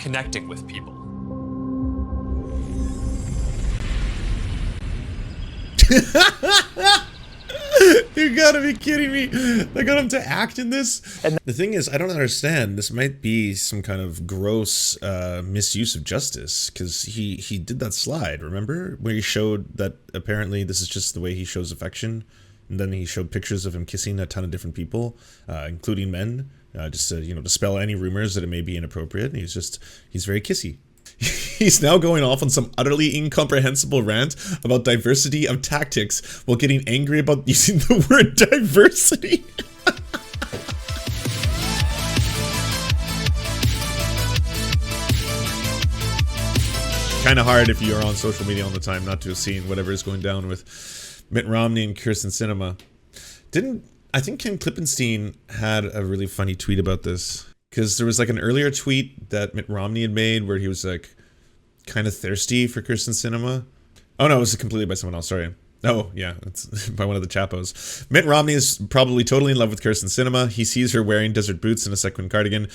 connecting with people. You gotta be kidding me. They got him to act in this? And the thing is, I don't understand. This might be some kind of gross misuse of justice, because he did that slide, remember? Where he showed that apparently this is just the way he shows affection. And then he showed pictures of him kissing a ton of different people, including men, just to, you know, dispel any rumors that it may be inappropriate. And he's very kissy. He's now going off on some utterly incomprehensible rant about diversity of tactics while getting angry about using the word diversity. Kind of hard if you're on social media all the time not to have seen whatever is going down with Mitt Romney and Kyrsten Sinema. I think Ken Klippenstein had a really funny tweet about this. Because there was like an earlier tweet that Mitt Romney had made where he was like kind of thirsty for Kyrsten Sinema. Oh no, it was completely by someone else, sorry. Oh yeah, it's by one of the chapos. Mitt Romney is probably totally in love with Kyrsten Sinema. He sees her wearing desert boots and a sequin cardigan,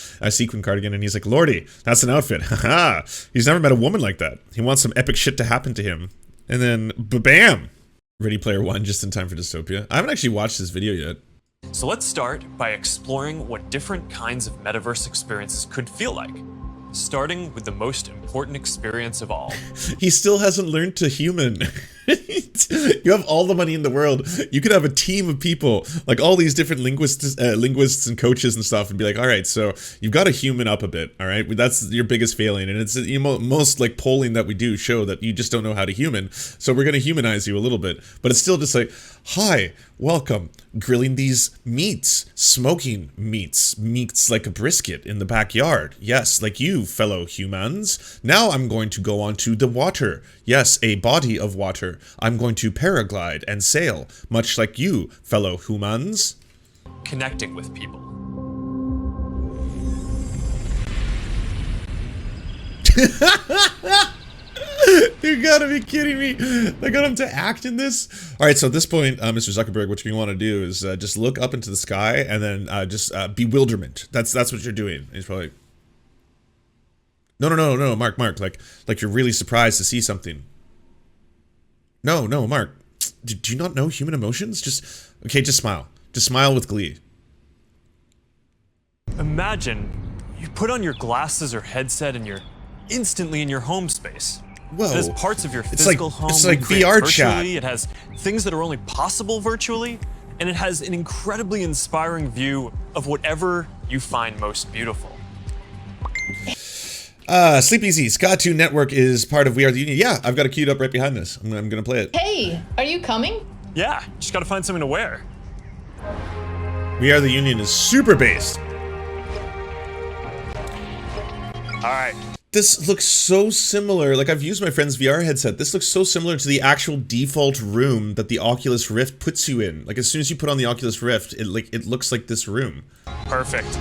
and he's like, Lordy, that's an outfit. Haha. He's never met a woman like that. He wants some epic shit to happen to him. And then, bam! Ready Player One just in time for dystopia. I haven't actually watched this video yet. So let's start by exploring what different kinds of metaverse experiences could feel like, starting with the most important experience of all. He still hasn't learned to human. You have all the money in the world. You could have a team of people, like all these different linguists and coaches and stuff, and be like, all right, so you've got to human up a bit, all right? That's your biggest failing, and it's most like polling that we do show that you just don't know how to human, so we're going to humanize you a little bit. But it's still just like, hi, welcome, grilling these meats, smoking meats like a brisket in the backyard. Yes, like you, fellow humans. Now I'm going to go on to the water. Yes, a body of water. I'm going to paraglide and sail, much like you, fellow humans. Connecting with people. You gotta be kidding me. They got him to act in this? Alright, so at this point, Mr. Zuckerberg, what you want to do is just look up into the sky and then just bewilderment. That's what you're doing. He's probably... No, Mark, like you're really surprised to see something. No, Mark. Do you not know human emotions? Just smile. Just smile with glee. Imagine you put on your glasses or headset and you're instantly in your home space. Whoa. It has parts of your physical home. It's like VR chat. It has things that are only possible virtually, and it has an incredibly inspiring view of whatever you find most beautiful. Sleep Easy. Ska2 Network is part of We Are the Union. Yeah, I've got it queued up right behind this. I'm gonna play it. Hey, are you coming? Yeah, just gotta find something to wear. We Are the Union is super based. Alright. This looks so similar. Like, I've used my friend's VR headset. This looks so similar to the actual default room that the Oculus Rift puts you in. Like, as soon as you put on the Oculus Rift, it looks like this room. Perfect.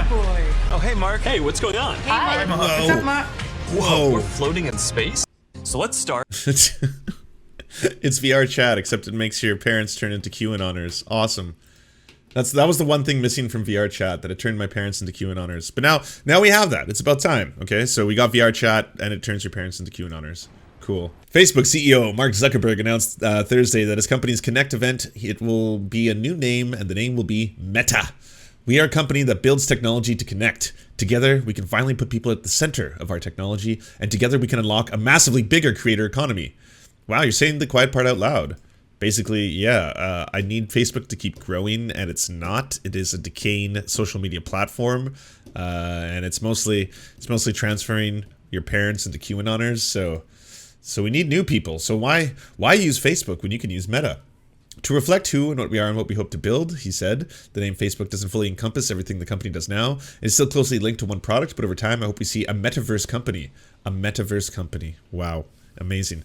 Boy. Oh, hey, Mark. Hey, what's going on? Hi. What's up, Mark? Whoa. We're floating in space? So let's start. It's VR chat, except it makes your parents turn into QAnoners. Awesome. That was the one thing missing from VR chat, that it turned my parents into QAnoners. But now we have that. It's about time, okay? So we got VR chat, and it turns your parents into QAnoners. Cool. Facebook CEO Mark Zuckerberg announced Thursday that his company's Connect event, it will be a new name, and the name will be Meta. We are a company that builds technology to connect. Together, we can finally put people at the center of our technology, and together we can unlock a massively bigger creator economy. Wow, you're saying the quiet part out loud. Basically, yeah, I need Facebook to keep growing, and it's not. It is a decaying social media platform, and it's mostly transferring your parents into QAnoners. So we need new people. So why use Facebook when you can use Meta? To reflect who and what we are and what we hope to build, he said, the name Facebook doesn't fully encompass everything the company does now. It's still closely linked to one product, but over time, I hope we see a Metaverse company. A Metaverse company. Wow. Amazing.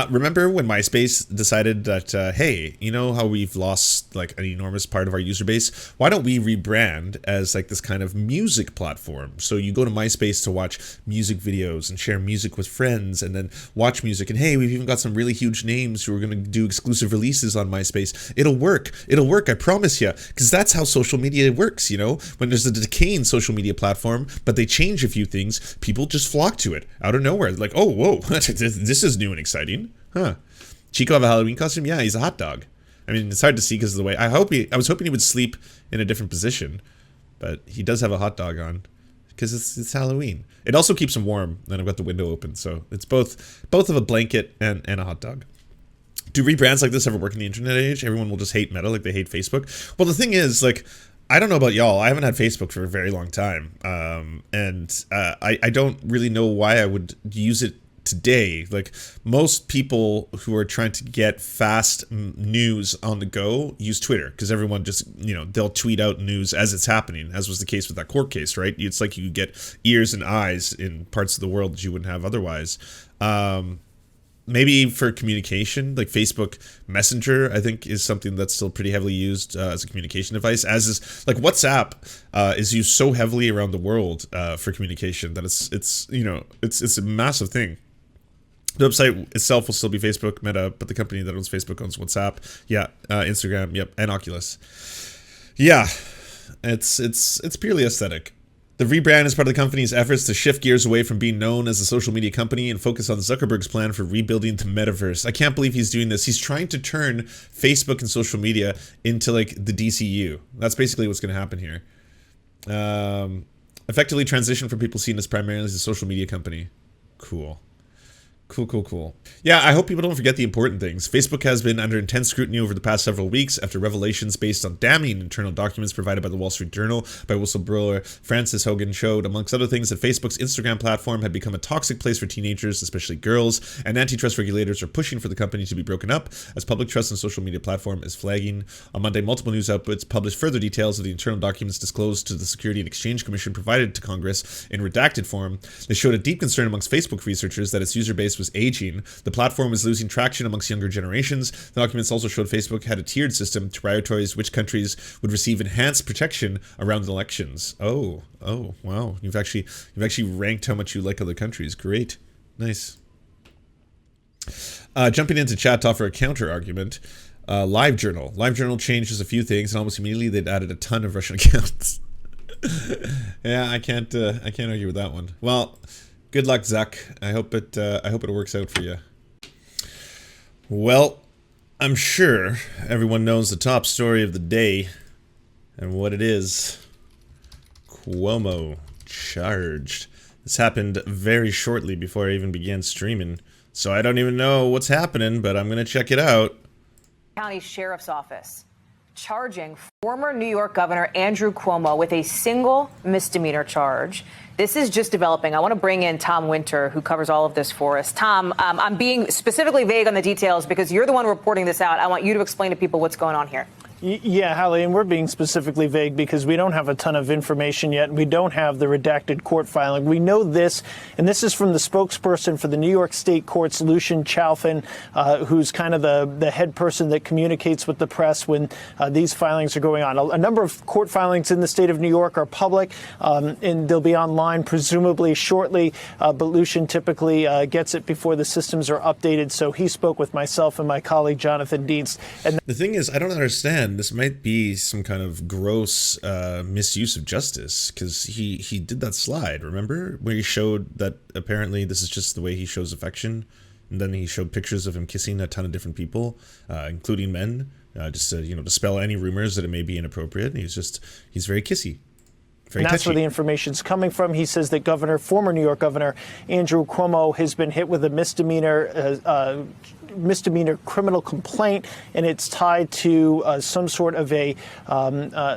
Remember when MySpace decided that, hey, you know how we've lost like an enormous part of our user base? Why don't we rebrand as like this kind of music platform? So you go to MySpace to watch music videos and share music with friends and then watch music. And hey, we've even got some really huge names who are going to do exclusive releases on MySpace. It'll work. It'll work. I promise you. Because that's how social media works, you know? When there's a decaying social media platform, but they change a few things, people just flock to it out of nowhere. Like, oh, whoa, this is new and exciting. Huh. Chico have a Halloween costume? Yeah, he's a hot dog. I mean, it's hard to see because of the way. I was hoping he would sleep in a different position, but he does have a hot dog on because it's Halloween. It also keeps him warm, and I've got the window open, so it's both of a blanket and a hot dog. Do rebrands like this ever work in the internet age? Everyone will just hate Meta like they hate Facebook. Well, the thing is, like, I don't know about y'all. I haven't had Facebook for a very long time, and I don't really know why I would use it today. Like, most people who are trying to get fast news on the go use Twitter, because everyone just, you know, they'll tweet out news as it's happening, as was the case with that court case, right? It's like you get ears and eyes in parts of the world that you wouldn't have otherwise. Maybe for communication, like Facebook Messenger, I think is something that's still pretty heavily used as a communication device, as is like WhatsApp is used so heavily around the world for communication that it's a massive thing. The website itself will still be Facebook Meta, but the company that owns Facebook owns WhatsApp. Yeah, Instagram. Yep, and Oculus. Yeah, it's purely aesthetic. The rebrand is part of the company's efforts to shift gears away from being known as a social media company and focus on Zuckerberg's plan for rebuilding the Metaverse. I can't believe he's doing this. He's trying to turn Facebook and social media into like the DCU. That's basically what's going to happen here. Effectively transition from people seen as primarily as a social media company. Cool. Cool. Yeah, I hope people don't forget the important things. Facebook has been under intense scrutiny over the past several weeks after revelations based on damning internal documents provided by the Wall Street Journal by whistleblower Frances Hogan showed, amongst other things, that Facebook's Instagram platform had become a toxic place for teenagers, especially girls, and antitrust regulators are pushing for the company to be broken up as public trust in social media platform is flagging. On Monday, multiple news outlets published further details of the internal documents disclosed to the Security and Exchange Commission provided to Congress in redacted form. They showed a deep concern amongst Facebook researchers that its user base was aging. The platform was losing traction amongst younger generations. The documents also showed Facebook had a tiered system to prioritize which countries would receive enhanced protection around elections. Oh, wow. You've actually ranked how much you like other countries. Great. Nice. Jumping into chat to offer a counter argument. LiveJournal. LiveJournal changes a few things, and almost immediately they'd added a ton of Russian accounts. Yeah, I can't argue with that one. Well, good luck, Zuck. I hope it works out for you. Well, I'm sure everyone knows the top story of the day and what it is. Cuomo charged. This happened very shortly before I even began streaming, so I don't even know what's happening, but I'm gonna check it out. County Sheriff's Office charging former New York Governor Andrew Cuomo with a single misdemeanor charge. This is just developing. I want to bring in Tom Winter, who covers all of this for us. Tom, I'm being specifically vague on the details because you're the one reporting this out. I want you to explain to people what's going on here. Yeah, Hallie, and we're being specifically vague because we don't have a ton of information yet. We don't have the redacted court filing. We know this, and this is from the spokesperson for the New York State Courts, Lucian Chalfin, who's kind of the head person that communicates with the press when these filings are going on. A number of court filings in the state of New York are public, and they'll be online presumably shortly, but Lucian typically gets it before the systems are updated, so he spoke with myself and my colleague Jonathan Dietz. And the thing is, I don't understand. This might be some kind of gross misuse of justice, because he did that slide, remember? Where he showed that apparently this is just the way he shows affection, and then he showed pictures of him kissing a ton of different people, including men, just to, dispel any rumors that it may be inappropriate. And he's very kissy. And that's where the information's coming from. He says that former New York Governor Andrew Cuomo has been hit with a misdemeanor criminal complaint, and it's tied to some sort of a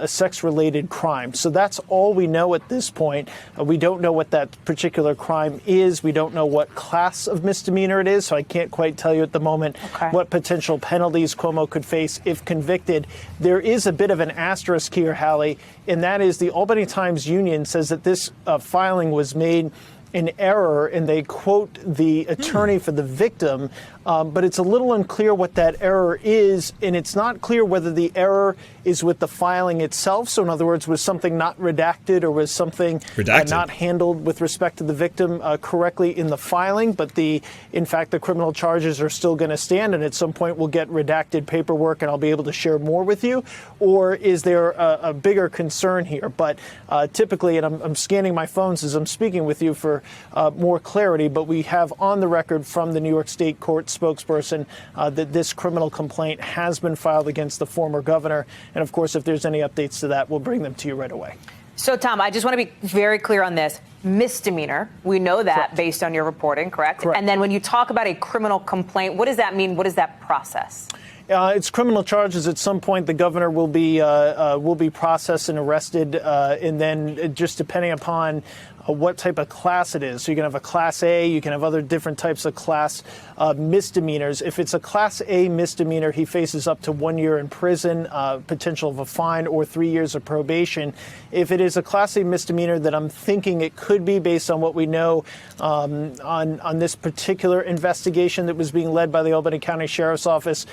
sex-related crime. So that's all we know at this point. We don't know what that particular crime is. We don't know what class of misdemeanor it is, so I can't quite tell you at the moment what potential penalties Cuomo could face if convicted. There is a bit of an asterisk here, Hallie, and that is the Albany Times Union says that this filing was made an error, and they quote the attorney for the victim, but it's a little unclear what that error is, and it's not clear whether the error is with the filing itself. So in other words, was something not redacted or was something not handled with respect to the victim correctly in the filing, but in fact, the criminal charges are still going to stand, and at some point we'll get redacted paperwork and I'll be able to share more with you? Or is there a bigger concern here? But typically, and I'm scanning my phones as I'm speaking with you for more clarity, but we have on the record from the New York State Court spokesperson that this criminal complaint has been filed against the former governor. And of course, if there's any updates to that, we'll bring them to you right away. So, Tom, I just want to be very clear on this. Misdemeanor. We know that based on your reporting, correct? And then when you talk about a criminal complaint, what does that mean? What is that process? It's criminal charges. At some point, the governor will be processed and arrested, and then just depending upon what type of class it is. So you can have a Class A, you can have other different types of class misdemeanors. If it's a Class A misdemeanor, he faces up to 1 year in prison, potential of a fine, or 3 years of probation. If it is a Class A misdemeanor that I'm thinking it could be based on what we know on this particular investigation that was being led by the Albany County Sheriff's Office,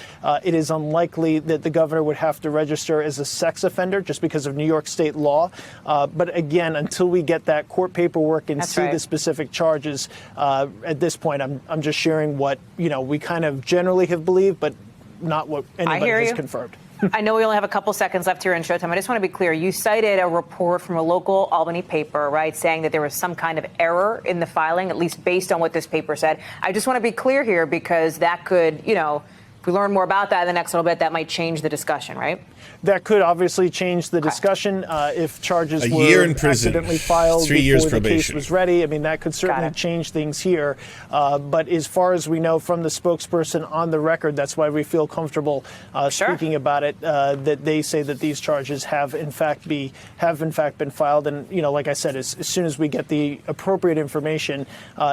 it is unlikely that the governor would have to register as a sex offender just because of New York state law. But again, until we get that court paperwork and see the specific charges, at this point, I'm just sharing what we kind of generally have believed, but not what anybody has confirmed. I know we only have a couple seconds left here in Showtime. I just want to be clear. You cited a report from a local Albany paper, right, saying that there was some kind of error in the filing, at least based on what this paper said. I just want to be clear here because that could, if we learn more about that in the next little bit, that might change the discussion, right? That could obviously change the discussion if charges were year in prison, accidentally filed 3 years before the case probation. was ready. I mean, that could certainly change things here. But as far as we know from the spokesperson on the record, that's why we feel comfortable speaking about it, that they say that these charges have in fact been filed. And, like I said, as soon as we get the appropriate information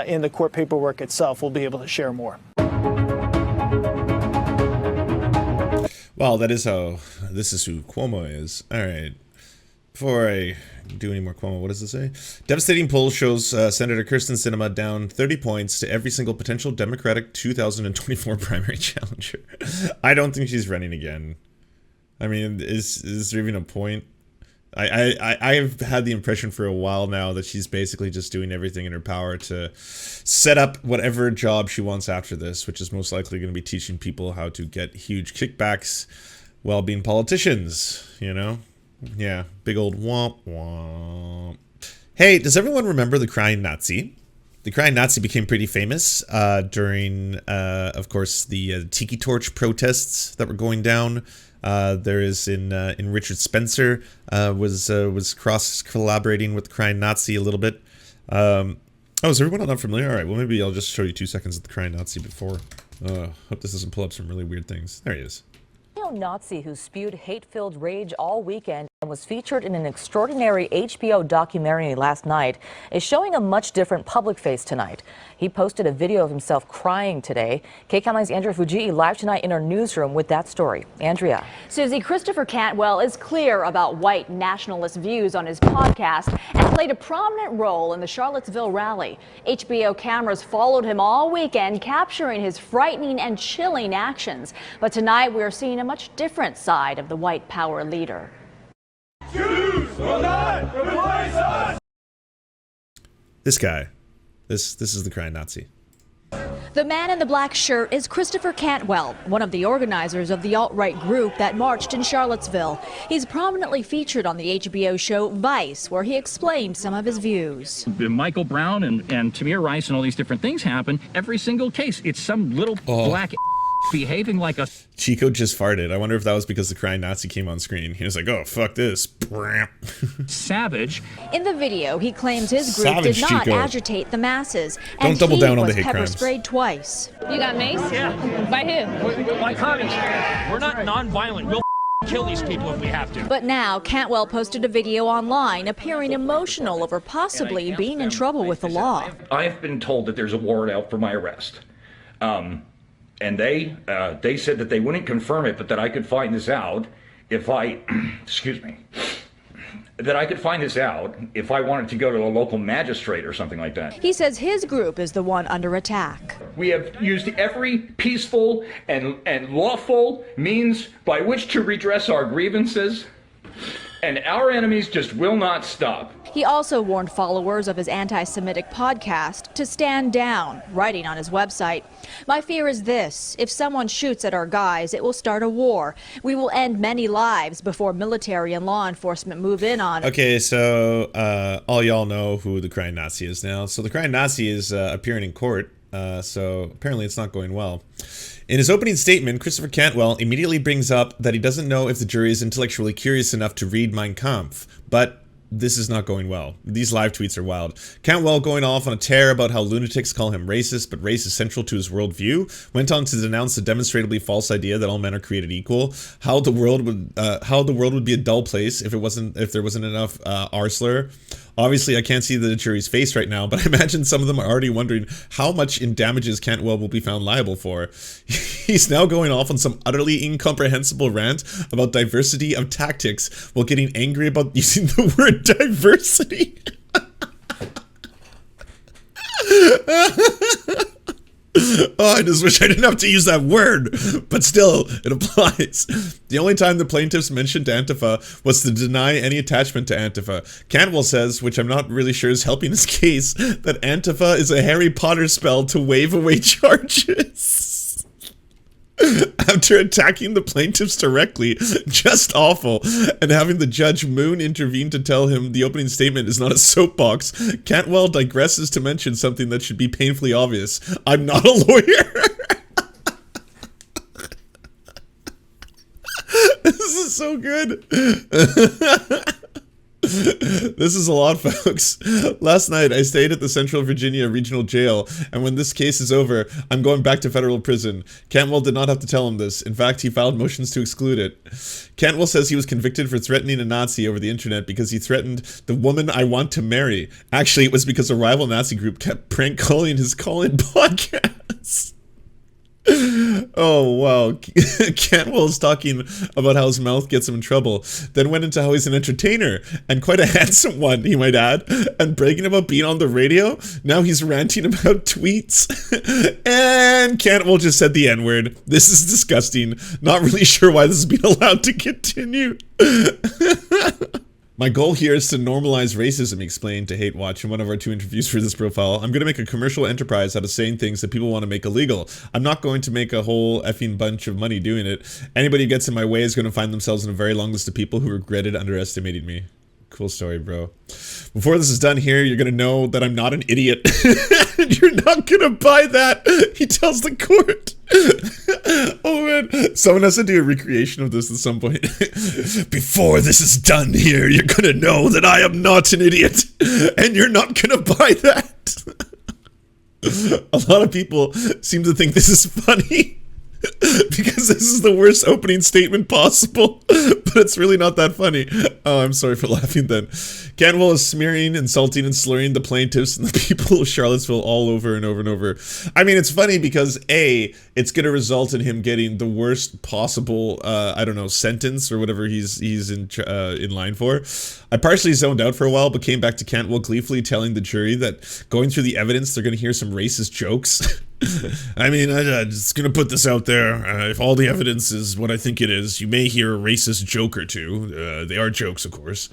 in the court paperwork itself, we'll be able to share more. Well, this is who Cuomo is. All right. Before I do any more Cuomo, what does it say? Devastating poll shows Senator Kyrsten Sinema down 30 points to every single potential Democratic 2024 primary challenger. I don't think she's running again. I mean, is there even a point? I've had the impression for a while now that she's basically just doing everything in her power to set up whatever job she wants after this, which is most likely going to be teaching people how to get huge kickbacks while being politicians, Yeah, big old womp womp. Hey, does everyone remember the crying Nazi? The crying Nazi became pretty famous during, of course, the Tiki Torch protests that were going down. There is in Richard Spencer was cross collaborating with the crying Nazi a little bit. Oh, is everyone not familiar? All right, well maybe I'll just show you 2 seconds of the crying Nazi before. Hope this doesn't pull up some really weird things. There he is. Neo-Nazi who spewed hate-filled rage all weekend and was featured in an extraordinary HBO documentary last night is showing a much different public face tonight. He posted a video of himself crying today. KCAL9's Andrea Fujii live tonight in our newsroom with that story. Andrea. Susie, Christopher Cantwell is clear about white nationalist views on his podcast and played a prominent role in the Charlottesville rally. HBO cameras followed him all weekend, capturing his frightening and chilling actions. But tonight we're seeing a much different side of the white power leader. Jews will not replace us! This guy. This is the crying Nazi. The man in the black shirt is Christopher Cantwell, one of the organizers of the alt-right group that marched in Charlottesville. He's prominently featured on the HBO show Vice, where he explained some of his views. Michael Brown and Tamir Rice and all these different things happen. Every single case, it's some little black behaving like a... Chico just farted. I wonder if that was because the crying Nazi came on screen. He was like, oh, fuck this. Savage. In the video, he claims his group Savage did not Chico. agitate the masses. Don't and double he down on was the hate pepper crimes. sprayed twice. You got mace? Yeah. By who? By commies. We're not non-violent. We'll kill these people if we have to. But now, Cantwell posted a video online appearing emotional over possibly being in trouble with the law. I've been told that there's a warrant out for my arrest. And they said that they wouldn't confirm it, but that I could find this out if I, excuse me, that I could find this out if I wanted to go to a local magistrate or something like that. He says his group is the one under attack. We have used every peaceful and lawful means by which to redress our grievances, and our enemies just will not stop. He also warned followers of his anti-Semitic podcast to stand down, writing on his website, "My fear is this: if someone shoots at our guys, it will start a war. We will end many lives before military and law enforcement move in on it." Okay, so all y'all know who the crying Nazi is now. So the crying Nazi is appearing in court. So apparently it's not going well. In his opening statement, Christopher Cantwell immediately brings up that he doesn't know if the jury is intellectually curious enough to read Mein Kampf, but this is not going well. These live tweets are wild. Cantwell, going off on a tear about how lunatics call him racist, but race is central to his worldview, went on to denounce the demonstrably false idea that all men are created equal, how the world would be a dull place if there wasn't enough R-slur. Obviously, I can't see the jury's face right now, but I imagine some of them are already wondering how much in damages Cantwell will be found liable for. He's now going off on some utterly incomprehensible rant about diversity of tactics while getting angry about using the word diversity. Oh, I just wish I didn't have to use that word, but still, it applies. The only time the plaintiffs mentioned Antifa was to deny any attachment to Antifa. Cantwell says, which I'm not really sure is helping his case, that Antifa is a Harry Potter spell to wave away charges. After attacking the plaintiffs directly, just awful, and having the judge Moon intervene to tell him the opening statement is not a soapbox, Cantwell digresses to mention something that should be painfully obvious. I'm not a lawyer. This is so good. This is a lot, folks. Last night, I stayed at the Central Virginia Regional Jail, and when this case is over, I'm going back to federal prison. Cantwell did not have to tell him this. In fact, he filed motions to exclude it. Cantwell says he was convicted for threatening a Nazi over the internet because he threatened the woman I want to marry. Actually, it was because a rival Nazi group kept prank calling his call-in podcast. Oh, wow. Cantwell's talking about how his mouth gets him in trouble, then went into how he's an entertainer, and quite a handsome one, he might add, and bragging about being on the radio. Now he's ranting about tweets. And Cantwell just said the N-word. This is disgusting. Not really sure why this is being allowed to continue. My goal here is to normalize racism, he explained to Hate Watch in one of our 2 interviews for this profile. I'm going to make a commercial enterprise out of saying things that people want to make illegal. I'm not going to make a whole effing bunch of money doing it. Anybody who gets in my way is going to find themselves in a very long list of people who regretted underestimating me. Cool story, bro. Before this is done here, you're gonna know that I'm not an idiot. You're not gonna buy that, he tells the court. Oh man, someone has to do a recreation of this at some point. Before this is done here, you're gonna know that I am not an idiot, and you're not gonna buy that. A lot of people seem to think this is funny. Because this is the worst opening statement possible, but it's really not that funny. Oh, I'm sorry for laughing then. Cantwell is smearing, insulting, and slurring the plaintiffs and the people of Charlottesville all over and over and over. I mean, it's funny because A, it's going to result in him getting the worst possible, I don't know, sentence or whatever he's in line for. I partially zoned out for a while, but came back to Cantwell gleefully telling the jury that going through the evidence, they're going to hear some racist jokes. I mean, I'm just gonna put this out there. If all the evidence is what I think it is, you may hear a racist joke or two. They are jokes, of course.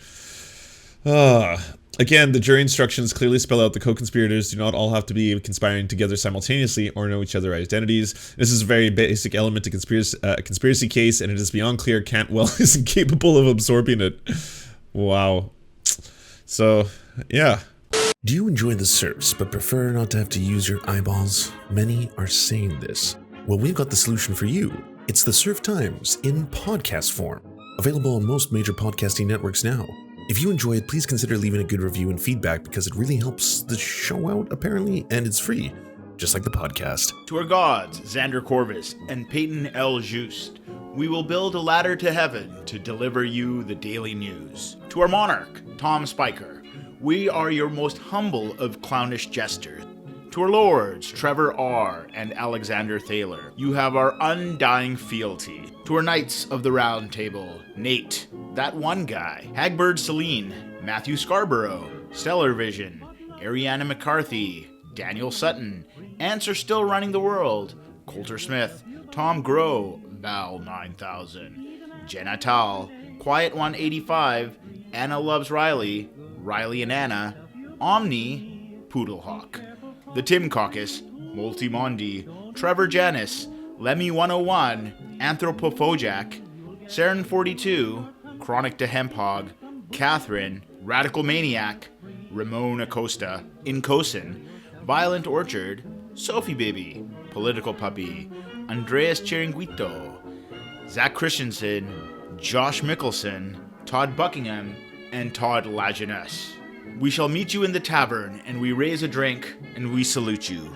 Again, the jury instructions clearly spell out the co-conspirators do not all have to be conspiring together simultaneously or know each other's identities. This is a very basic element to conspiracy case, and it is beyond clear Cantwell is incapable of absorbing it. Wow. So, yeah. Do you enjoy the Serfs but prefer not to have to use your eyeballs? Many are saying this. Well, we've got the solution for you. It's the Serf Times in podcast form. Available on most major podcasting networks now. If you enjoy it, please consider leaving a good review and feedback because it really helps the show out, apparently, and it's free, just like the podcast. To our gods, Xander Corvus and Peyton L. Just, we will build a ladder to heaven to deliver you the daily news. To our monarch, Tom Spiker, we are your most humble of clownish jesters. To our lords, Trevor R. and Alexander Thaler, you have our undying fealty. To our knights of the Round Table, Nate, that one guy, Hagbird Celine, Matthew Scarborough, Stellar Vision, Ariana McCarthy, Daniel Sutton, Ants Are Still Running the World, Coulter Smith, Tom Groh, Val 9000, Jenna Tal, Quiet 185, Anna Loves Riley, Riley and Anna, Omni, Poodlehawk, The Tim Caucus, Multimondi, Trevor Janis, Lemmy 101, Anthropophojak, Saren 42, Chronic to Hemphog, Catherine, Radical Maniac, Ramon Acosta, Incosin, Violent Orchard, Sophie Baby, Political Puppy, Andreas Chiringuito, Zach Christensen, Josh Mickelson, Todd Buckingham, and Todd Lajeunesse. We shall meet you in the tavern, and we raise a drink, and we salute you.